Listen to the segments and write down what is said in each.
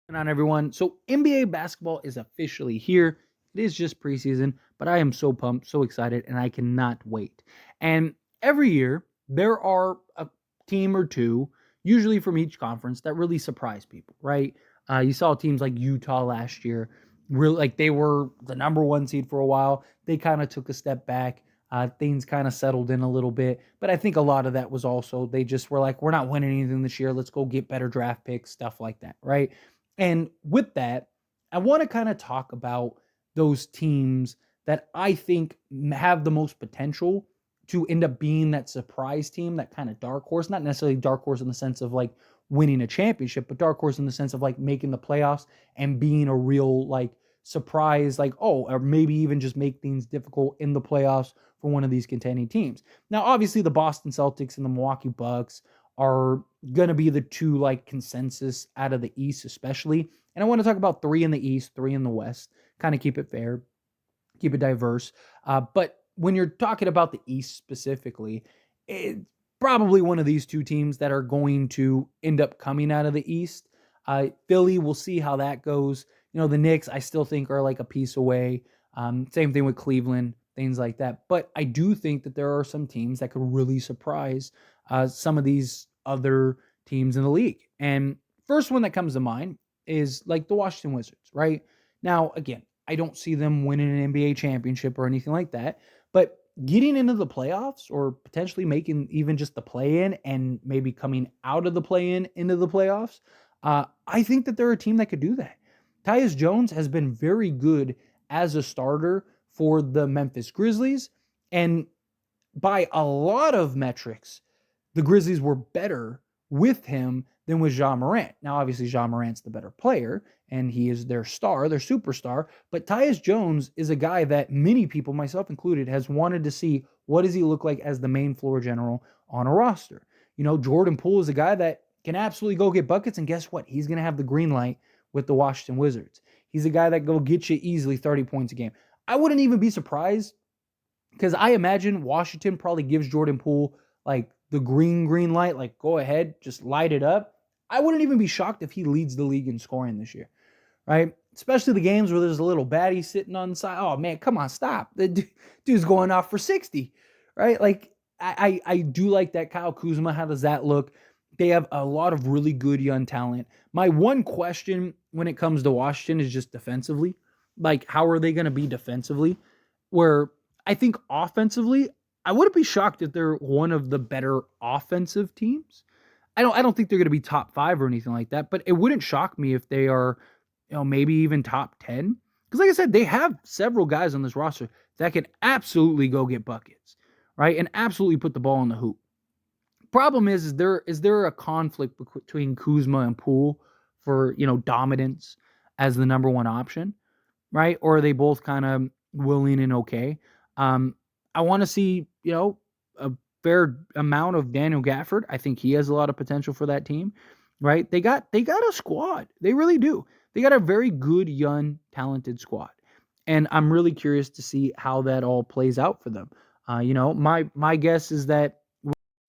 Going on, everyone? So NBA basketball is officially here. It is just preseason, but I am so pumped, so excited, and I cannot wait. And every year there are a team or two, usually from each conference, that really surprise people, right? You saw teams like Utah last year, really like they were the number one seed for a while. They kind of took a step back. Things kind of settled in a little bit, but I think a lot of that was also they just were like, we're not winning anything this year. Let's go get better draft picks, stuff like that, right? And with that, I want to kind of talk about those teams that I think have the most potential to end up being that surprise team, that kind of dark horse, not necessarily dark horse in the sense of like winning a championship, but dark horse in the sense of like making the playoffs and being a real like surprise, like, oh, or maybe even just make things difficult in the playoffs for one of these contending teams. Now, obviously, the Boston Celtics and the Milwaukee Bucks are going to be the two like consensus out of the East, especially. And I want to talk about three in the East, three in the West, kind of keep it fair, keep it diverse. But when you're talking about the East specifically, it's probably one of these two teams that are going to end up coming out of the East. Philly, we'll see how that goes. You know, the Knicks, I still think are like a piece away. Same thing with Cleveland, things like that. But I do think that there are some teams that could really surprise some of these other teams in the league. And first one that comes to mind is like the Washington Wizards, right? Now, again, I don't see them winning an NBA championship or anything like that, but getting into the playoffs or potentially making even just the play in and maybe coming out of the play in into the playoffs, I think that they're a team that could do that. Tyus Jones has been very good as a starter for the Memphis Grizzlies. And by a lot of metrics, the Grizzlies were better with him than with Ja Morant. Now, obviously, Ja Morant's the better player, and he is their star, their superstar. But Tyus Jones is a guy that many people, myself included, has wanted to see what does he look like as the main floor general on a roster. You know, Jordan Poole is a guy that can absolutely go get buckets, and guess what? He's going to have the green light with the Washington Wizards. He's a guy that go get you easily 30 points a game. I wouldn't even be surprised because I imagine Washington probably gives Jordan Poole like the green light, like go ahead, just light it up. I wouldn't even be shocked if he leads the league in scoring this year, right? Especially the games where there's a little baddie sitting on the side. Oh man, come on, stop. The dude's going off for 60, right? Like I do like that. Kyle Kuzma, how does that look? They have a lot of really good young talent. My one question when it comes to Washington is just defensively. Like, how are they going to be defensively? Where I think offensively, I wouldn't be shocked if they're one of the better offensive teams. I don't think they're going to be top 5 or anything like that, but it wouldn't shock me if they are, maybe even top 10. Because like I said, they have several guys on this roster that can absolutely go get buckets, right? And absolutely put the ball in the hoop. Problem is there a conflict between Kuzma and Poole for, dominance as the number one option, right? Or are they both kind of willing and okay? Um, I want to see, a fair amount of Daniel Gafford. I think he has a lot of potential for that team, right? They got a squad. They really do. They got a very good, young, talented squad. And I'm really curious to see how that all plays out for them. My guess is that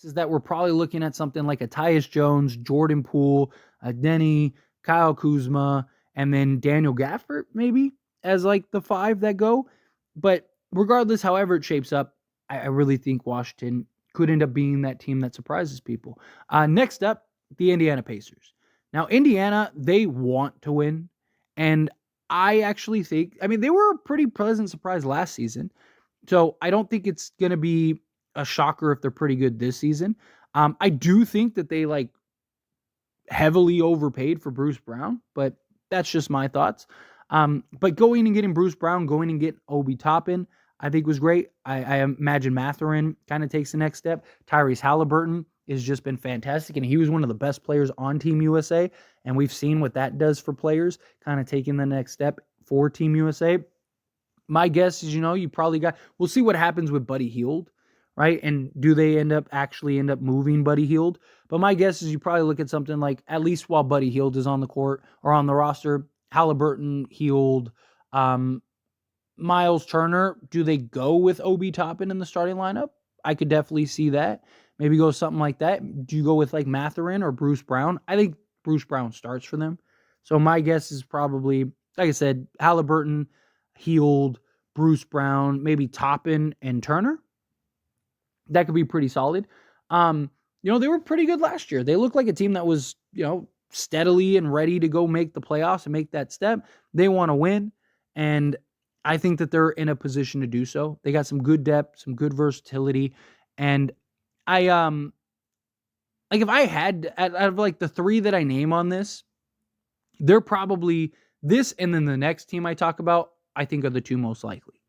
we're probably looking at something like a Tyus Jones, Jordan Poole, a Denny, Kyle Kuzma, and then Daniel Gafford maybe as like the 5 that go. But regardless, however it shapes up, I really think Washington could end up being that team that surprises people. Next up, the Indiana Pacers. Now, Indiana, they want to win. And I actually think, I mean, they were a pretty pleasant surprise last season. So I don't think it's going to be a shocker if they're pretty good this season. I do think that they like heavily overpaid for Bruce Brown, but that's just my thoughts. But going and getting Bruce Brown, going and getting Obi Toppin, I think was great. I imagine Mathurin kind of takes the next step. Tyrese Halliburton has just been fantastic, and he was one of the best players on Team USA, and we've seen what that does for players, kind of taking the next step for Team USA. My guess is, you probably we'll see what happens with Buddy Hield, right? And do they end up moving Buddy Hield? But my guess is you probably look at something like, at least while Buddy Hield is on the court or on the roster, Halliburton, Hield, Miles Turner, do they go with Obi Toppin in the starting lineup? I could definitely see that. Maybe go something like that. Do you go with like Mathurin or Bruce Brown? I think Bruce Brown starts for them. So my guess is probably, like I said, Halliburton, Heald, Bruce Brown, maybe Toppin and Turner. That could be pretty solid. They were pretty good last year. They looked like a team that was, steadily and ready to go make the playoffs and make that step. They want to win. And I think that they're in a position to do so. They got some good depth, some good versatility. And I, like if I had, out of like the three that I name on this, they're probably this and then the next team I talk about, I think are the two most likely,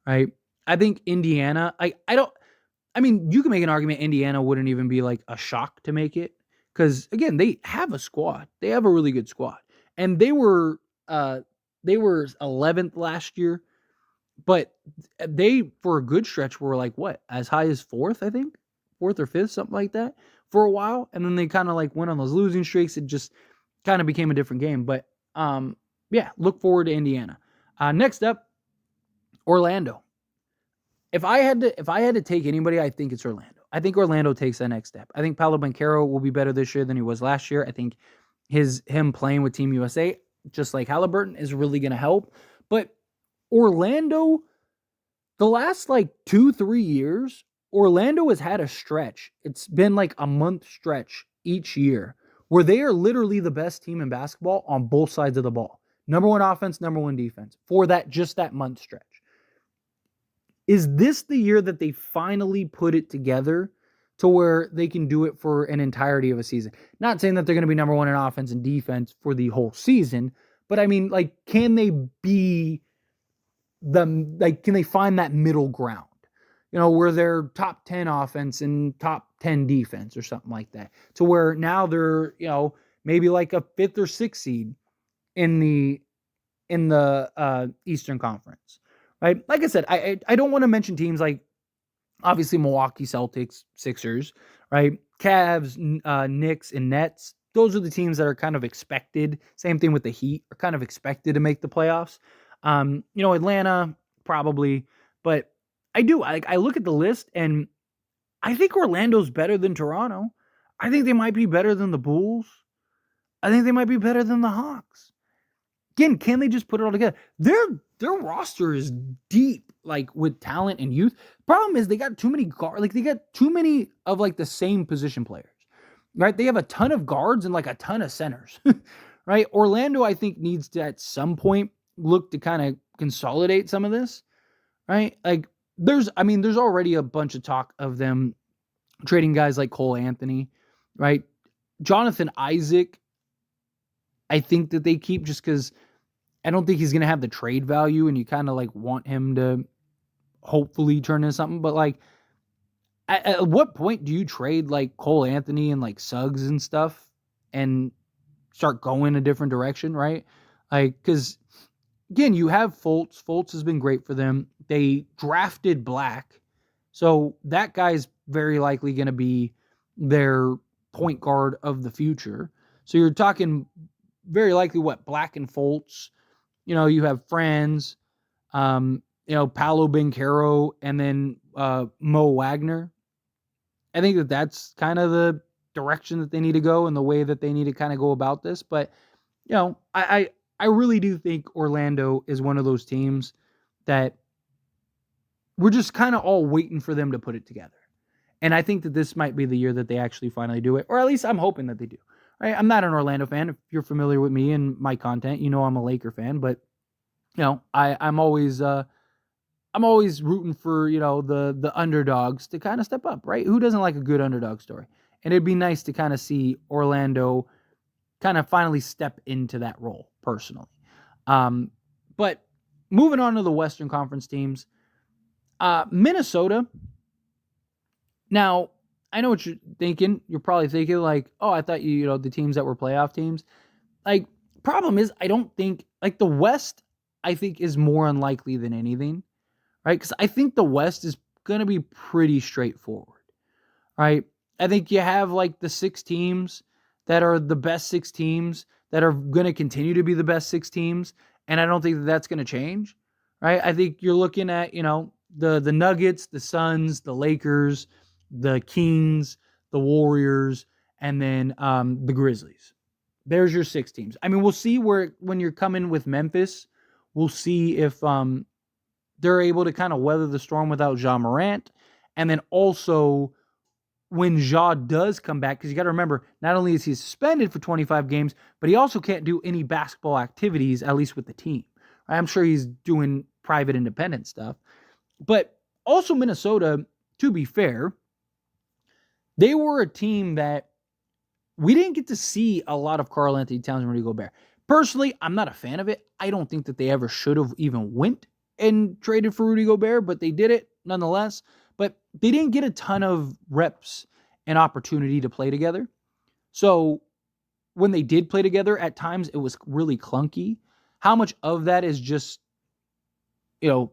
right? I think Indiana, you can make an argument Indiana wouldn't even be like a shock to make it because again, they have a squad. They have a really good squad. And they were 11th last year, but they for a good stretch were like what? As high as 4th, I think. 4th or 5th, something like that for a while, and then they kind of like went on those losing streaks. It just kind of became a different game, but look forward to Indiana. Next up, Orlando. If I had to take anybody, I think it's Orlando. I think Orlando takes that next step. I think Paolo Banchero will be better this year than he was last year. I think him playing with Team USA, just like Halliburton, is really going to help. But Orlando, the last like 2-3 years, Orlando has had a stretch. It's been like a month stretch each year where they are literally the best team in basketball on both sides of the ball. Number one offense, number one defense for that month stretch. Is this the year that they finally put it together to where they can do it for an entirety of a season? Not saying that they're going to be number one in offense and defense for the whole season, but I mean, like, can they can they find that middle ground? Where they're top 10 offense and top 10 defense or something like that. To where now they're, maybe like a 5th or 6th seed in the Eastern Conference. Right? Like I said, I don't want to mention teams like obviously Milwaukee Celtics, Sixers, right? Cavs, Knicks, and Nets. Those are the teams that are kind of expected. Same thing with the Heat, are kind of expected to make the playoffs. Atlanta probably, but I look at the list and I think Orlando's better than Toronto. I think they might be better than the Bulls. I think they might be better than the Hawks. Again, can they just put it all together? Their roster is deep, like with talent and youth. Problem is they got too many guards. Like they got too many of like the same position players, right? They have a ton of guards and like a ton of centers, right? Orlando, I think, needs to at some point look to kind of consolidate some of this, right? Like there's already a bunch of talk of them trading guys like Cole Anthony, right? Jonathan Isaac, I think that they keep just because I don't think he's going to have the trade value and you kind of like want him to hopefully turn into something. But like, at what point do you trade like Cole Anthony and like Suggs and stuff and start going a different direction, right? Like, because again, you have Fultz. Fultz has been great for them. They drafted Black. So that guy's very likely going to be their point guard of the future. So you're talking very likely Black and Fultz. You have Franz, Paolo Banchero, and then Mo Wagner. I think that's kind of the direction that they need to go and the way that they need to kind of go about this. But, I really do think Orlando is one of those teams that we're just kind of all waiting for them to put it together. And I think that this might be the year that they actually finally do it, or at least I'm hoping that they do. Right? I'm not an Orlando fan. If you're familiar with me and my content, I'm a Laker fan, but I'm always rooting for, the underdogs to kind of step up, right? Who doesn't like a good underdog story? And it'd be nice to kind of see Orlando kind of finally step into that role personally. But moving on to the Western Conference teams, Minnesota. Now, I know what you're thinking. You're probably thinking like, oh, I thought the teams that were playoff teams. Like, problem is, I don't think, like the West, I think is more unlikely than anything, right? Because I think the West is going to be pretty straightforward, right? I think you have like the 6 teams that are the best 6 teams that are going to continue to be the best 6 teams. And I don't think that that's going to change, right? I think you're looking at, the Nuggets, the Suns, the Lakers, the Kings, the Warriors, and then the Grizzlies, There's your 6 teams. I mean, we'll see when you're coming with Memphis, we'll see if they're able to kind of weather the storm without Ja Morant. And then also when Ja does come back, because you got to remember, not only is he suspended for 25 games, but he also can't do any basketball activities, at least with the team. I'm sure he's doing private independent stuff. But also Minnesota, to be fair, they were a team that we didn't get to see a lot of Karl-Anthony Towns and Rudy Gobert. Personally, I'm not a fan of it. I don't think that they ever should have even went and traded for Rudy Gobert, but they did it nonetheless. But they didn't get a ton of reps and opportunity to play together. So when they did play together, at times it was really clunky. How much of that is just,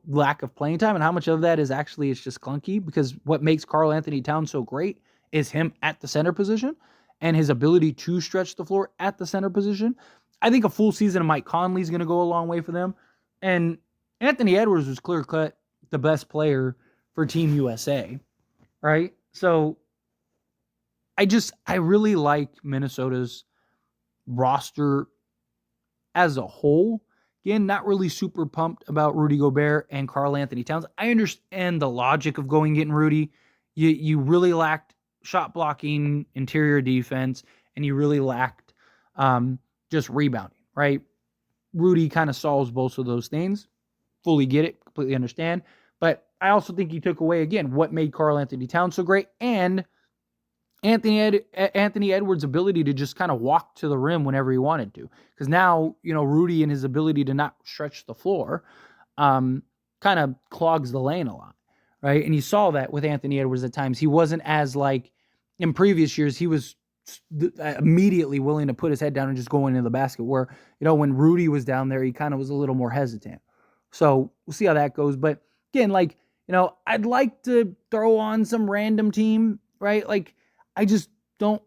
lack of playing time, and how much of that is actually it's just clunky? Because what makes Karl-Anthony Towns so great is him at the center position and his ability to stretch the floor at the center position. I think a full season of Mike Conley is going to go a long way for them. And Anthony Edwards was clear-cut the best player for Team USA, right? So I really like Minnesota's roster as a whole. Again, not really super pumped about Rudy Gobert and Karl-Anthony Towns. I understand the logic of going getting Rudy. You really lacked shot blocking, interior defense, and you really lacked just rebounding, right? Rudy kind of solves both of those things. Fully get it, completely understand. But I also think he took away, again, what made Karl-Anthony Towns so great, and Anthony Edwards' ability to just kind of walk to the rim whenever he wanted to. Because now, Rudy and his ability to not stretch the floor kind of clogs the lane a lot, right? And you saw that with Anthony Edwards at times. He wasn't as like, in previous years, he was immediately willing to put his head down and just go into the basket, where, when Rudy was down there, he kind of was a little more hesitant. So we'll see how that goes. But again, I'd like to throw on some random team, right? I just don't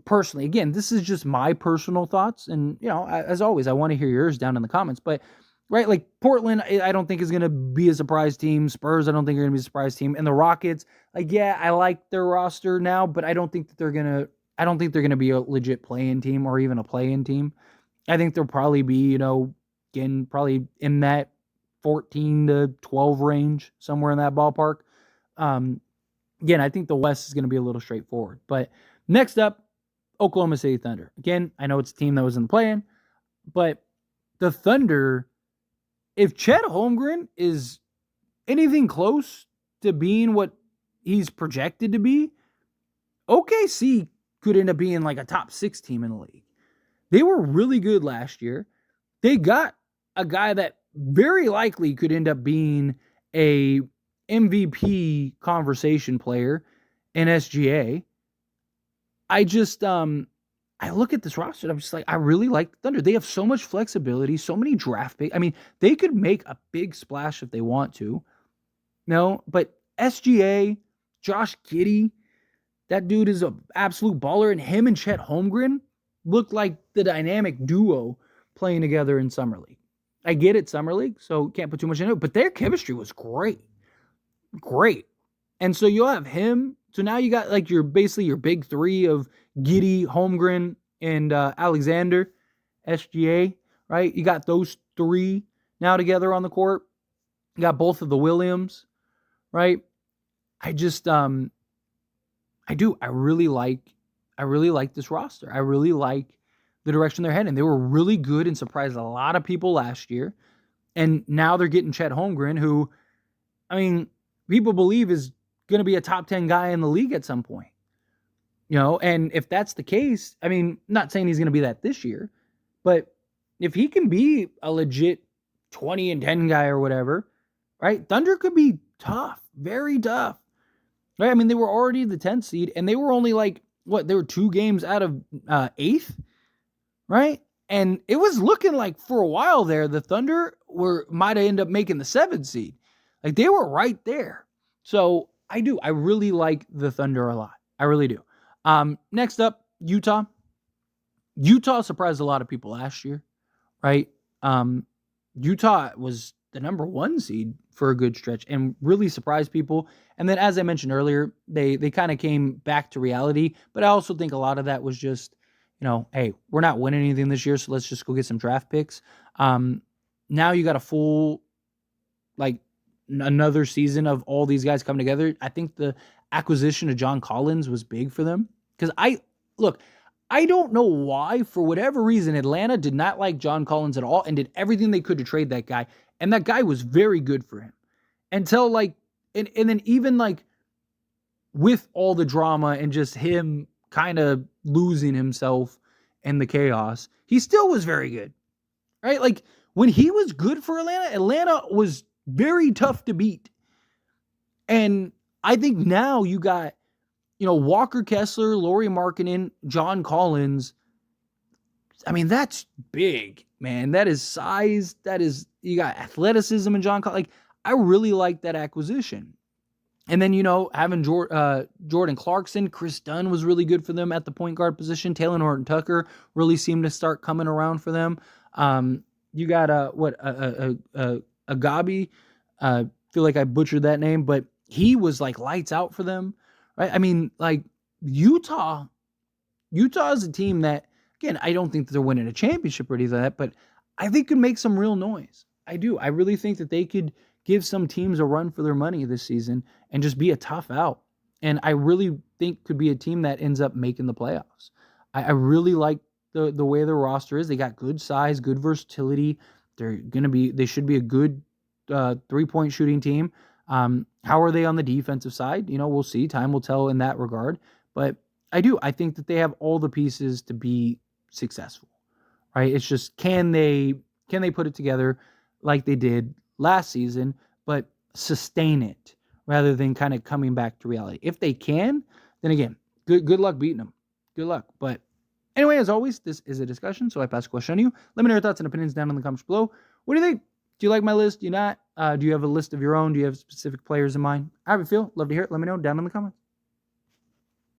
personally. Again, this is just my personal thoughts. And, as always, I want to hear yours down in the comments. But, right, Portland, I don't think is going to be a surprise team. Spurs, I don't think are going to be a surprise team. And the Rockets, I like their roster now, but I don't think they're going to be a legit play-in team or even a play-in team. I think they'll probably be, again, probably in that 14 to 12 range, somewhere in that ballpark. Again, I think the West is going to be a little straightforward. But next up, Oklahoma City Thunder. Again, I know it's a team that was in the play-in, but the Thunder, if Chet Holmgren is anything close to being what he's projected to be, OKC could end up being like a top 6 team in the league. They were really good last year. They got a guy that very likely could end up being a MVP conversation player in SGA. I just, I look at this roster and I'm just like, I really like the Thunder. They have so much flexibility, so many draft picks. I mean, they could make a big splash if they want to. No, but SGA, Josh Giddey, that dude is an absolute baller. And him and Chet Holmgren look like the dynamic duo playing together in Summer League. I get it, Summer League, so can't put too much into it, but their chemistry was great. Great. And so you'll have him. So now you got your big 3 of Giddey, Holmgren, and Alexander, SGA, right? You got those 3 now together on the court. You got both of the Williams, right? I just, I really like this roster. I really like the direction they're heading. They were really good and surprised a lot of people last year. And now they're getting Chet Holmgren, who, people believe is going to be a top 10 guy in the league at some point. And if that's the case, not saying he's going to be that this year, but if he can be a legit 20 and 10 guy or whatever, right? Thunder could be tough, very tough. Right? They were already the 10th seed and they were only they were 2 games out of 8th, right? And it was looking like for a while there, the Thunder might have ended up making the 7th seed. They were right there. So I really like the Thunder a lot. I really do. Next up, Utah. Utah surprised a lot of people last year, right? Utah was the number 1 seed for a good stretch and really surprised people. And then, as I mentioned earlier, they kind of came back to reality. But I also think a lot of that was just, hey, we're not winning anything this year, so let's just go get some draft picks. Now you got a full, like, another season of all these guys coming together. I think the acquisition of John Collins was big for them because I don't know why, for whatever reason, Atlanta did not like John Collins at all and did everything they could to trade that guy. And that guy was very good for him until like, and then even like with all the drama and just him kind of losing himself in the chaos, he still was very good, right? Like when he was good for Atlanta was very tough to beat. And I think now you got, Walker Kessler, Lauri Markkanen, John Collins. I mean, that's big, man. That is size. You got athleticism in John Collins. Like, I really like that acquisition. And then, having Jordan Clarkson, Chris Dunn was really good for them at the point guard position. Taylor Horton-Tucker really seemed to start coming around for them. You got Agabi. Feel like I butchered that name, but he was like lights out for them, right? I mean, like Utah is a team that, again, I don't think that they're winning a championship or anything like that, but I think could make some real noise. I do. I really think that they could give some teams a run for their money this season and just be a tough out. And I really think could be a team that ends up making the playoffs. I really like the way their roster is. They got good size, good versatility. They should be a good 3-point shooting team. How are they on the defensive side? We'll see. Time will tell in that regard. But I think that they have all the pieces to be successful, right? It's just, can they put it together like they did last season, but sustain it rather than kind of coming back to reality. If they can, then again, good luck beating them. Good luck. But anyway, as always, this is a discussion, so I pass the question on to you. Let me know your thoughts and opinions down in the comments below. What do you think? Do you like my list? Do you not? Do you have a list of your own? Do you have specific players in mind? How do you feel? Love to hear it. Let me know down in the comments.